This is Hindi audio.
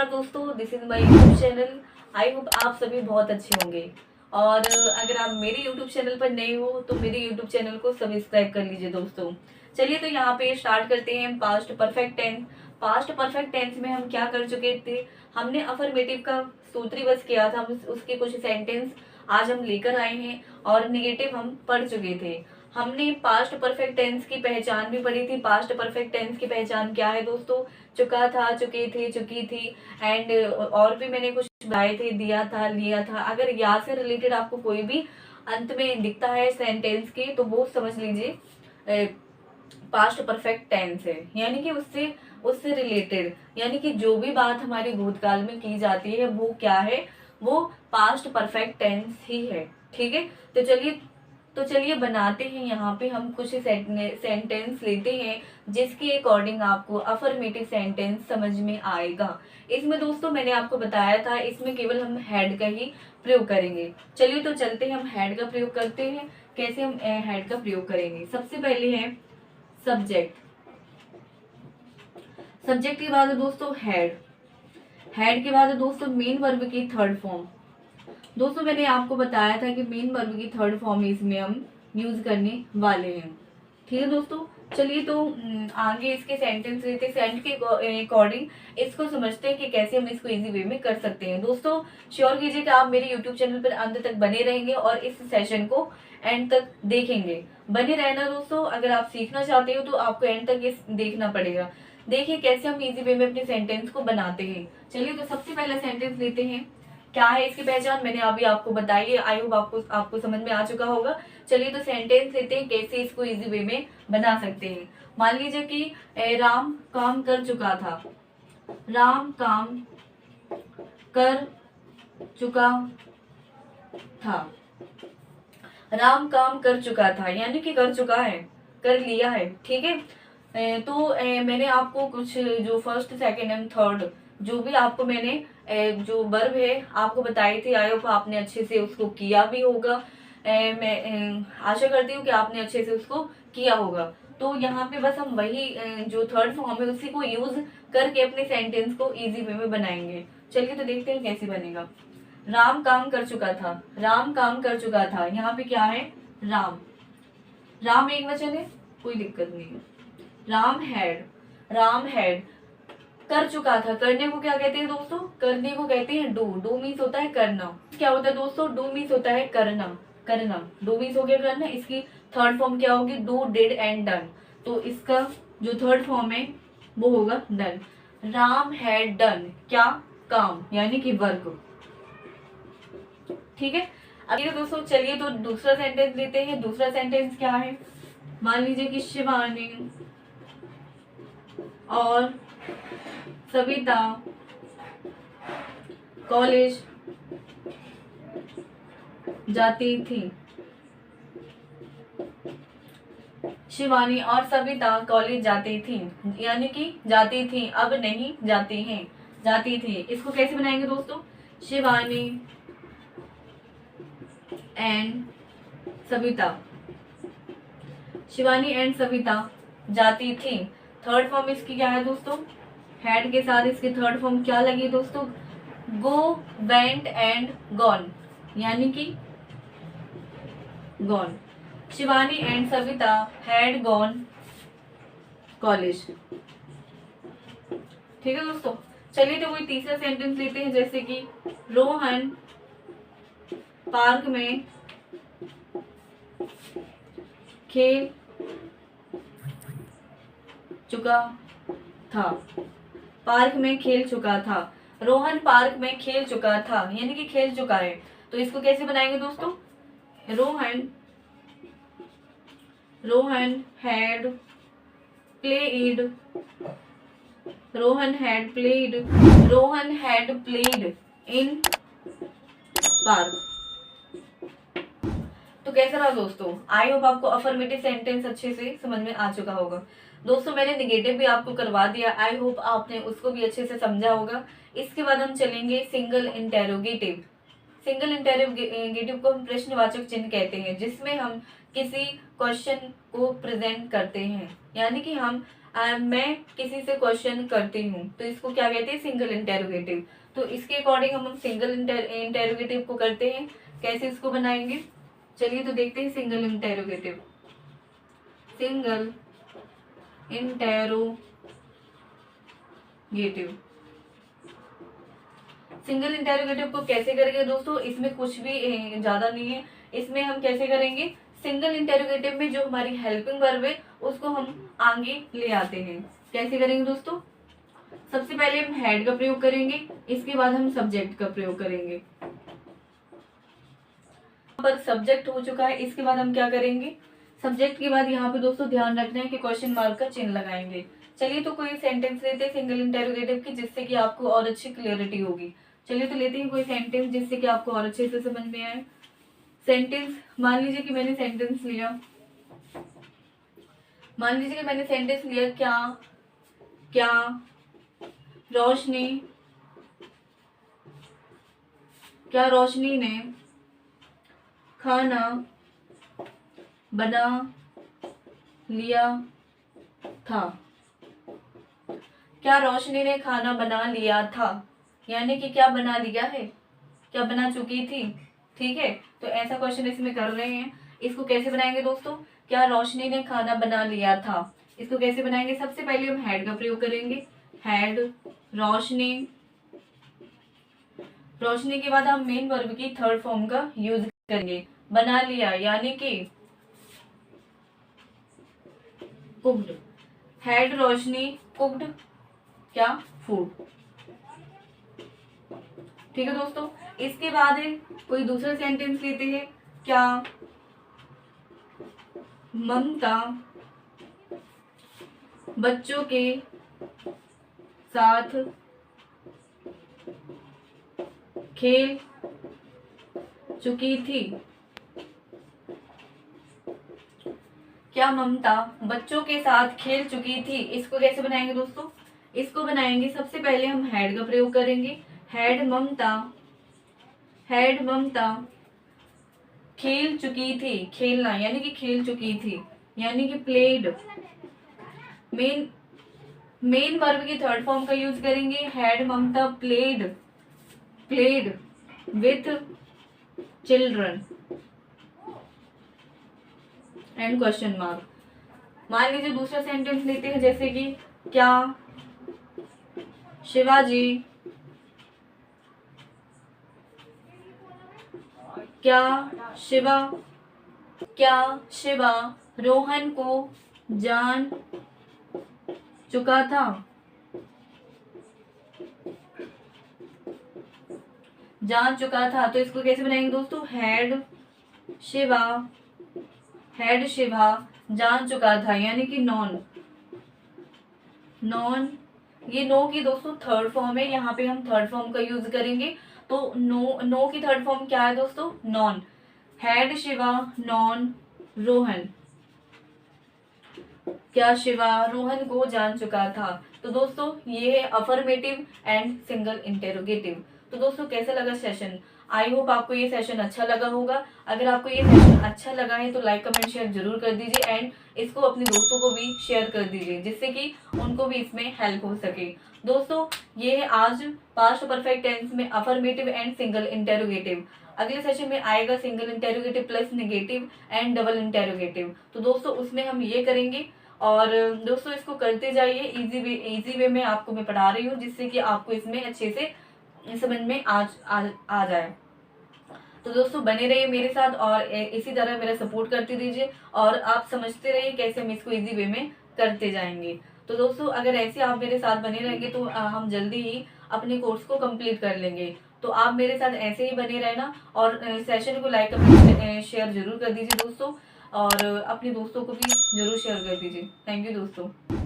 नमस्कार दोस्तों, this is my YouTube channel. I hope आप सभी बहुत अच्छे होंगे। और अगर आप मेरे यूट्यूब चैनल पर नए हो तो मेरे यूट्यूब चैनल को सब्सक्राइब कर लीजिए दोस्तों। चलिए तो यहाँ पे स्टार्ट करते हैं past perfect tense. Past perfect tense में हम क्या कर चुके थे, हमने अफर्मेटिव का सूत्रीबद्ध किया था, उसके कुछ सेंटेंस आज हम लेकर आए हैं और निगेटिव हम पढ़ चुके थे। हमने पास्ट परफेक्ट टेंस की पहचान भी पढ़ी थी। पास्ट परफेक्ट टेंस की पहचान क्या है दोस्तों? चुका था, चुके थे, चुकी थी, एंड और भी मैंने कुछ बताए थे, दिया था, लिया था। अगर या से रिलेटेड आपको कोई भी अंत में दिखता है सेंटेंस के तो वो समझ लीजिए पास्ट परफेक्ट टेंस है, यानी कि उससे उससे रिलेटेड, यानी कि जो भी बात हमारी भूतकाल में की जाती है वो क्या है, वो पास्ट परफेक्ट टेंस ही है। ठीक है, तो चलिए बनाते हैं। यहाँ पे हम कुछ सेंटेंस लेते हैं जिसके अकॉर्डिंग आपको अफर्मेटिव सेंटेंस समझ में आएगा। इसमें दोस्तों मैंने आपको बताया था, इसमें केवल हम हैड का ही प्रयोग करेंगे। चलिए तो चलते हैं, हम हैड का प्रयोग करते हैं। कैसे हम हैड का प्रयोग करेंगे? सबसे पहले है सब्जेक्ट। सब्जेक्ट के बाद है दोस्तों हेड। हेड के बाद है दोस्तों मेन वर्ब की थर्ड फॉर्म। दोस्तों मैंने आपको बताया था कि मेन वर्ब की थर्ड फॉर्म इसमें हम यूज करने वाले हैं। ठीक है दोस्तों, चलिए तो आगे इसके सेंटेंस लेते, सेंट के अकॉर्डिंग इसको समझते हैं कि कैसे हम इसको इजी वे में कर सकते हैं। दोस्तों श्योर कीजिए कि आप मेरे यूट्यूब चैनल पर अंत तक बने रहेंगे और इस सेशन को एंड तक देखेंगे। बने रहना दोस्तों, अगर आप सीखना चाहते हो तो आपको एंड तक ये देखना पड़ेगा। देखिए कैसे हम इजी वे में अपने सेंटेंस को बनाते हैं। चलिए तो सबसे पहला सेंटेंस लेते हैं। क्या है इसकी पहचान, मैंने अभी आपको बताई है। आई होप आपको समझ में आ चुका होगा। चलिए तो सेंटेंस लेते हैं, कैसे इसको इजी वे में बना सकते हैं। मान लीजिए कि राम काम कर चुका था। राम काम कर चुका था। राम काम कर चुका था यानी कि कर चुका है, कर लिया है। ठीक है, तो मैंने आपको कुछ जो फर्स्ट सेकंड एंड थर्ड जो भी आपको मैंने जो वर्ब है आपको बताई थी। आई होप आपने अच्छे से उसको किया भी होगा। मैं आशा करती हूँ कि आपने अच्छे से उसको किया होगा। तो यहाँ पे बस हम वही जो थर्ड फॉर्म है उसी को यूज करके अपने सेंटेंस को इजी वे में बनाएंगे। चलिए तो देखते हैं कैसे बनेगा। राम काम कर चुका था। राम काम कर चुका था, यहाँ पे क्या है? राम। राम एक वचन है, कोई दिक्कत नहीं है। राम हैड। राम हैड कर चुका था। करने को क्या कहते हैं दोस्तों? करने को कहते हैं डू। डू मीन्स होता है करना। क्या होता है दोस्तों? डू मीन्स होता है करना। करना, डू मीन्स हो गया करना। इसकी थर्ड फॉर्म क्या होगी? Do, did and done. तो इसका जो थर्ड फॉर्म है वो होगा डन। राम हैड डन क्या? काम, यानी कि वर्क। ठीक है, अब ये दोस्तों चलिए तो दूसरा सेंटेंस लेते हैं। दूसरा सेंटेंस क्या है? मान लीजिए कि शिवानी और सविता कॉलेज जाती थी। शिवानी और सविता कॉलेज जाती थी, यानी कि जाती थी, अब नहीं जाती हैं, जाती थी। इसको कैसे बनाएंगे दोस्तों? शिवानी एंड सविता। शिवानी एंड सविता जाती थी। थर्ड फॉर्म इसकी क्या है दोस्तों? हैड के साथ इसकी थर्ड फॉर्म क्या लगी दोस्तों? गो, वेंट एंड गॉन, यानी कि gone. Shivani and Savita had gone college. ठीक है दोस्तों, चलिए तो कोई तीसरा सेंटेंस लेते हैं, जैसे कि रोहन पार्क में खेल चुका था। पार्क में खेल चुका था। रोहन पार्क में खेल चुका था, यानी कि खेल चुका है। तो इसको कैसे बनाएंगे दोस्तों? Rohan had played. Rohan had played. Rohan had played in park. तो कैसा रहा दोस्तों? आई होप आपको अफर्मेटिव सेंटेंस अच्छे से समझ में आ चुका होगा। दोस्तों मैंने निगेटिव भी आपको करवा दिया। आई होप आपने उसको भी अच्छे से समझा होगा। इसके बाद हम चलेंगे सिंगल इंटेरोगेटिव। सिंगल इंटेरोगेटिव को हम प्रश्नवाचक चिन्ह कहते हैं, जिसमें हम किसी क्वेश्चन को प्रेजेंट करते हैं, यानी कि हम मैं किसी से क्वेश्चन करती हूँ, तो इसको क्या कहते हैं, सिंगल इंटेरोगेटिव। तो इसके अकॉर्डिंग हम सिंगल इंटेरोगेटिव को करते हैं। कैसे इसको बनाएंगे, चलिए तो देखते हैं। Single interrogative, single interrogative, single interrogative को कैसे करेंगे दोस्तों, इसमें कुछ भी ज्यादा नहीं है। इसमें हम कैसे करेंगे, सिंगल इंटेरोगेटिव में जो हमारी हेल्पिंग वर्ब है उसको हम आगे ले आते हैं। कैसे करेंगे दोस्तों, सबसे पहले हम हेड का प्रयोग करेंगे, इसके बाद हम सब्जेक्ट का प्रयोग करेंगे। पर सब्जेक्ट हो चुका है, इसके बाद हम क्या करेंगे, सब्जेक्ट के बाद यहाँ पे दोस्तों ध्यान रखना है कि क्वेश्चन मार्क का चिन्ह लगाएंगे। चलिए तो कोई सेंटेंस लेते हैं सिंगल इंटेरोगेटिव की, जिससे कि आपको और अच्छी क्लियरिटी होगी। चलिए तो लेते हैं कोई सेंटेंस जिससे कि आपको और अच्छे से समझ में आए। सेंटेंस, मान लीजिए कि मैंने सेंटेंस लिया, क्या रोशनी ने खाना बना लिया था। क्या रोशनी ने खाना बना लिया था, यानी कि क्या बना लिया है, क्या बना चुकी थी। ठीक है, तो ऐसा क्वेश्चन इसमें कर रहे हैं। इसको कैसे बनाएंगे दोस्तों, क्या रोशनी ने खाना बना लिया था, इसको कैसे बनाएंगे, सबसे पहले हम हेड का प्रयोग करेंगे। हेड, रोशनी के बाद हम मेन वर्ब की थर्ड फॉर्म का यूज करेंगे। बना लिया यानी कि कुक्ड, हेड रोशनी, कुक्ड क्या, फूड। ठीक है दोस्तों, इसके बाद कोई दूसरा सेंटेंस लेते हैं। क्या ममता बच्चों के साथ खेल चुकी थी। क्या ममता बच्चों के साथ खेल चुकी थी, इसको कैसे बनाएंगे दोस्तों, इसको बनाएंगे सबसे पहले हम हेड का प्रयोग करेंगे। हेड ममता खेल चुकी थी, खेलना यानी कि खेल चुकी थी, यानी कि प्लेड। मेन वर्ब की थर्ड फॉर्म का यूज करेंगे। Had Mamata played with children and question mark. मान लीजिए दूसरा सेंटेंस लेते हैं, जैसे कि क्या शिवा रोहन को जान चुका था। तो इसको कैसे बनाएंगे दोस्तों, हेड शिवा जान चुका था, यानी कि नॉन। ये नो की दोस्तों थर्ड फॉर्म है, यहाँ पे हम थर्ड फॉर्म का यूज करेंगे। तो नो की थर्ड फॉर्म क्या है दोस्तों, non. Head Shiva non Rohan, क्या शिवा रोहन को जान चुका था। तो दोस्तों ये है अफर्मेटिव एंड सिंगल इंटेरोगेटिव। तो दोस्तों कैसा लगा सेशन, आई होप आपको ये सेशन अच्छा लगा होगा। अगर आपको ये सेशन अच्छा लगा है तो लाइक कमेंट शेयर जरूर कर दीजिए एंड इसको अपने दोस्तों को भी शेयर कर दीजिए, जिससे कि उनको भी इसमें हेल्प हो सके। दोस्तों ये है आज पास्ट परफेक्ट टेंस में अफर्मेटिव एंड सिंगल इंटेरोगेटिव। अगले सेशन में आएगा single interrogative plus negative and double interrogative. तो दोस्तों उसमें हम ये करेंगे और दोस्तों इसको करते जाइए। इजी वे में आपको मैं पढ़ा रही हूँ, जिससे कि आपको इसमें अच्छे से समझ में आ जाए। तो दोस्तों बने रहिए मेरे साथ और इसी तरह मेरा सपोर्ट करते दीजिए और आप समझते रहिए कैसे हम इसको इजी वे में करते जाएंगे। तो दोस्तों अगर ऐसे आप मेरे साथ बने रहेंगे तो हम जल्दी ही अपने कोर्स को कंप्लीट कर लेंगे। तो आप मेरे साथ ऐसे ही बने रहना और सेशन को लाइक कमेंट शेयर जरूर कर दीजिए दोस्तों, और अपने दोस्तों को भी जरूर शेयर कर दीजिए। थैंक यू दोस्तों।